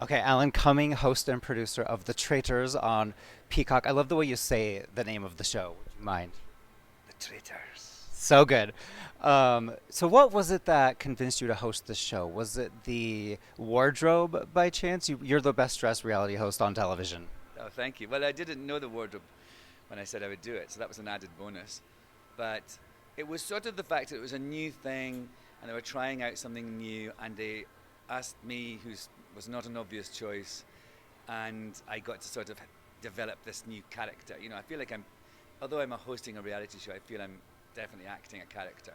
Okay, Alan Cumming, host and producer of The Traitors on Peacock. I love the way you say the name of the show. Would you mind? The Traitors. So good. So, what was it that convinced you to host the show? Was it the wardrobe by chance? You're the best dressed reality host on television. Oh, thank you. Well, I didn't know the wardrobe when I said I would do it, so that was an added bonus. But it was sort of the fact that it was a new thing and they were trying out something new, and they asked me, who was not an obvious choice, and I got to sort of develop this new character. I feel like although I'm hosting a reality show, I feel I'm definitely acting a character.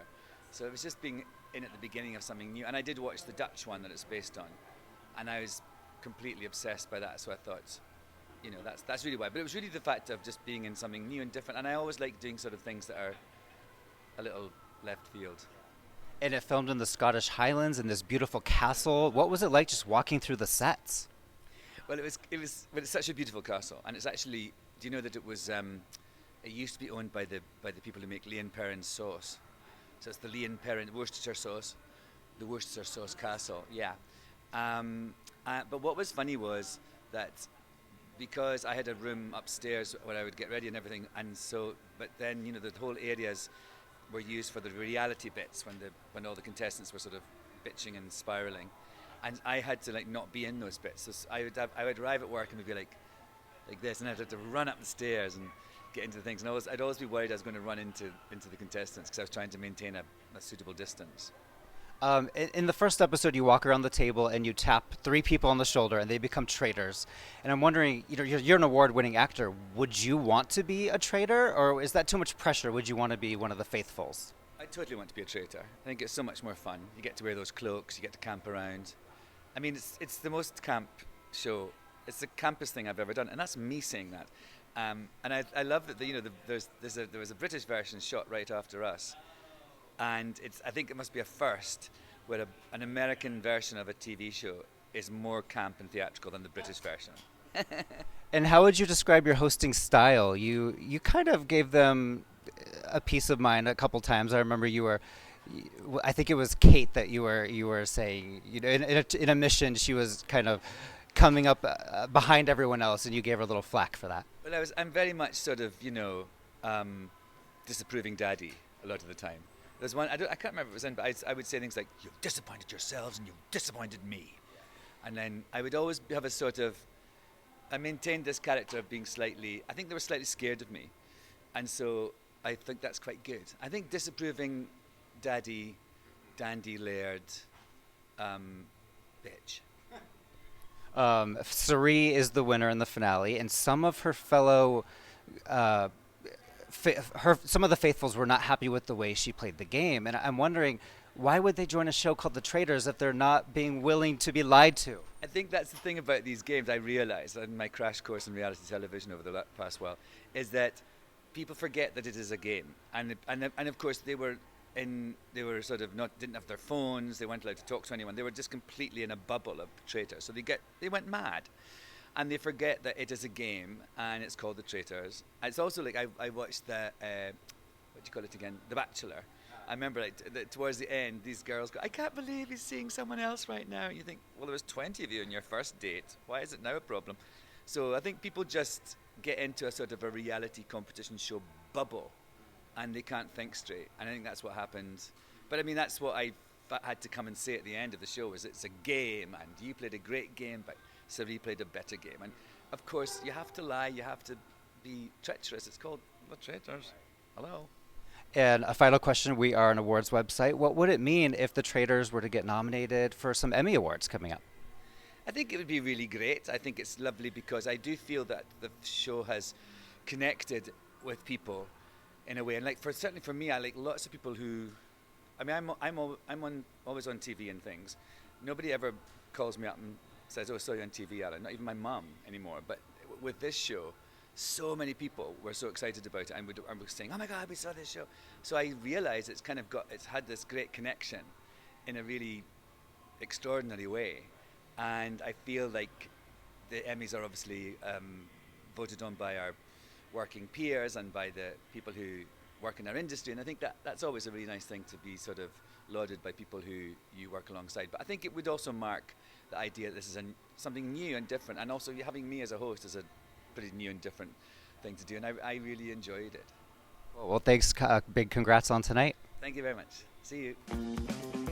So it was just being in at the beginning of something new. And I did watch the Dutch one that it's based on, and I was completely obsessed by that. So I thought, that's really why. But it was really the fact of just being in something new and different. And I always like doing sort of things that are a little left field. And it filmed in the Scottish Highlands in this beautiful castle. What was it like just walking through the sets? Well, well, it's such a beautiful castle, and it's actually. Do you know that it was? It used to be owned by the people who make Leon Perrin's sauce. So it's the Leon Perrin Worcestershire sauce, the Worcestershire sauce castle. Yeah. But what was funny was that because I had a room upstairs where I would get ready and everything, and so, but then the whole areas were used for the reality bits when all the contestants were sort of bitching and spiraling, and I had to not be in those bits. So I would arrive at work and would be like this, and I'd have to run up the stairs and get into the things, and I'd always be worried I was going to run into the contestants because I was trying to maintain a suitable distance. In the first episode, you walk around the table and you tap three people on the shoulder, and they become traitors. And I'm wondering, you're an award-winning actor. Would you want to be a traitor, or is that too much pressure? Would you want to be one of the faithfuls? I totally want to be a traitor. I think it's so much more fun. You get to wear those cloaks, you get to camp around. I mean, it's the most camp show. It's the campest thing I've ever done, and that's me saying that. And I love that there was a British version shot right after us, and I think it must be a first where an American version of a TV show is more camp and theatrical than the British version. And how would you describe your hosting style? You kind of gave them a piece of mind a couple times. I remember I think it was Kate that you were saying, in a mission, she was kind of coming up behind everyone else, and you gave her a little flack for that. Well, I'm very much sort of disapproving daddy a lot of the time. There's one I can't remember if it was in, but I would say things like, "You've disappointed yourselves and you've disappointed me," and then I would always have a sort of. I maintained this character of being slightly. I think they were slightly scared of me, and so I think that's quite good. I think disapproving daddy, dandy laird, bitch. Sari is the winner in the finale, and some of her fellow, uh, some of the faithfuls were not happy with the way she played the game. And I'm wondering, why would they join a show called The Traitors if they're not being willing to be lied to? I think that's the thing about these games. I realised in my crash course in reality television over the past while is that people forget that it is a game, and of course they were sort of didn't have their phones. They weren't allowed to talk to anyone. They were just completely in a bubble of traitors. So they went mad, and they forget that it is a game and it's called The Traitors. And it's also like I watched the what do you call it again? The Bachelor. I remember towards the end, these girls go, "I can't believe he's seeing someone else right now." And you think, well, there was 20 of you in your first date. Why is it now a problem? So I think people just get into a sort of a reality competition show bubble, and they can't think straight. And I think that's what happened. But I mean, that's what I had to come and say at the end of the show, is it's a game, and you played a great game, but Sari played a better game. And of course, you have to lie, you have to be treacherous. It's called The Traitors. Hello. And a final question: we are an awards website. What would it mean if The Traitors were to get nominated for some Emmy awards coming up? I think it would be really great. I think it's lovely because I do feel that the show has connected with people in a way. And certainly for me, I like lots of people who, I mean, always on TV and things. Nobody ever calls me up and says, "Oh, I saw you on TV, Alan." Not even my mum anymore. But with this show, so many people were so excited about it and were saying, "Oh my God, we saw this show." So I realised it's had this great connection in a really extraordinary way. And I feel like the Emmys are obviously voted on by our working peers and by the people who work in our industry. And I think that's always a really nice thing to be sort of lauded by people who you work alongside. But I think it would also mark the idea that this is something new and different, and also having me as a host is a pretty new and different thing to do, and I really enjoyed it. Well, thanks. Big congrats on tonight. Thank you very much. See you.